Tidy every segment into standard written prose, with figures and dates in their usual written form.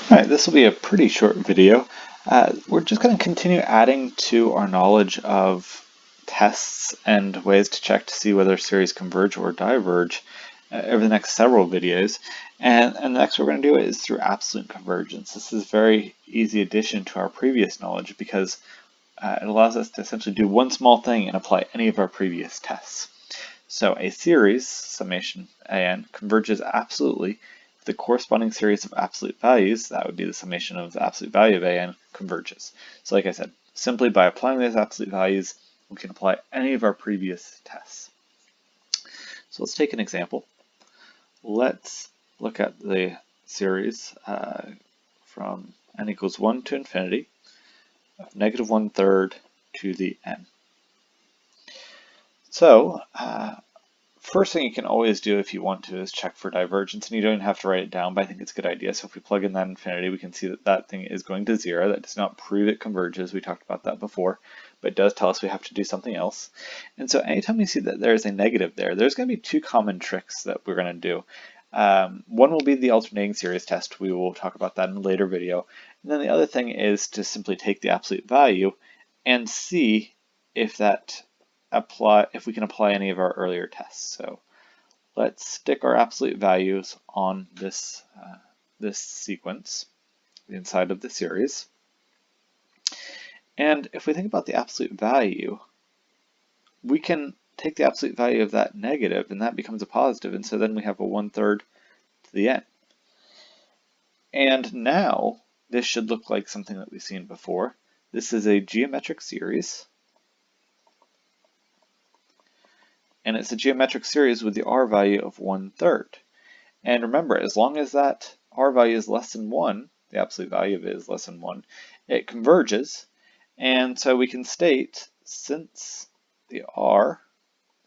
Alright, this will be a pretty short video. We're just going to continue adding to our knowledge of tests and ways to check to see whether series converge or diverge over the next several videos. And the next we're going to do is through absolute convergence. This is a very easy addition to our previous knowledge because it allows us to essentially do one small thing and apply any of our previous tests. So a series, summation an, converges absolutely. The corresponding series of absolute values, that would be the summation of the absolute value of an, converges. So like I said, simply by applying those absolute values, we can apply any of our previous tests. So let's take an example. Let's look at the series from n equals 1 to infinity of negative 1/3 to the n. So first thing you can always do if you want to is check for divergence, and you don't have to write it down, but I think it's a good idea. So if we plug in that infinity, we can see that that thing is going to 0. That does not prove it converges. We talked about that before, but it does tell us we have to do something else. And so anytime we see that there's a negative there, there's going to be two common tricks that we're going to do. One will be the alternating series test. We will talk about that in a later video. And then the other thing is to simply take the absolute value and see if we can apply any of our earlier tests. So let's stick our absolute values on this sequence, the inside of the series. And if we think about the absolute value, we can take the absolute value of that negative, and that becomes a positive, and so then we have a 1/3 to the n. And now this should look like something that we've seen before. This is a geometric series, and it's a geometric series with the r value of 1/3. And remember, as long as that r value is less than 1, the absolute value of it is less than 1, it converges. And so we can state, since the r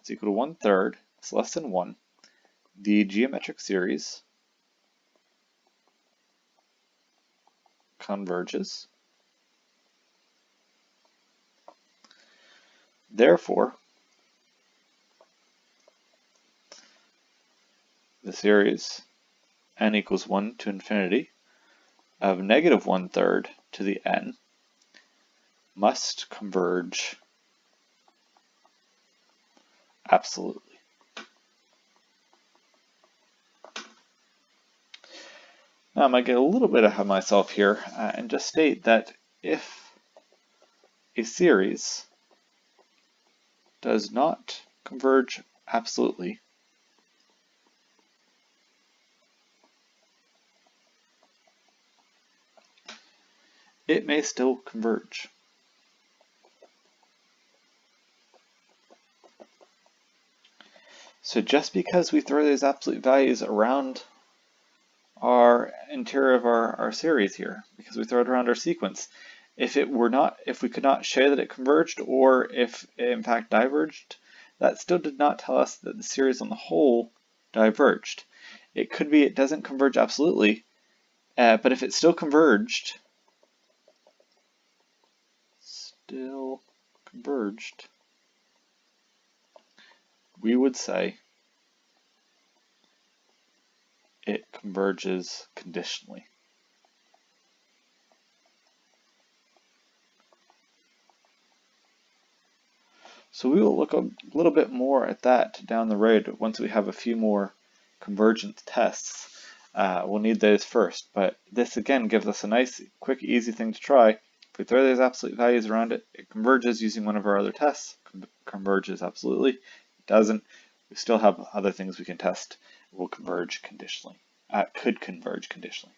is equal to 1/3, it's less than 1, the geometric series converges. Therefore, the series n equals 1 to infinity of negative 1/3 to the n must converge absolutely. Now I might get a little bit ahead of myself here and just state that if a series does not converge absolutely, it may still converge. So just because we throw those absolute values around our interior of our series here, because we throw it around our sequence, if we could not show that it converged, or if it in fact diverged, that still did not tell us that the series on the whole diverged. It could be it doesn't converge absolutely, but if it still converged, we would say it converges conditionally. So we will look a little bit more at that down the road once we have a few more convergence tests. We'll need those first, but this again gives us a nice, quick, easy thing to try. If we throw those absolute values around it, it converges using one of our other tests. Converges absolutely. It doesn't, we still have other things we can test. It will converge conditionally. Could converge conditionally.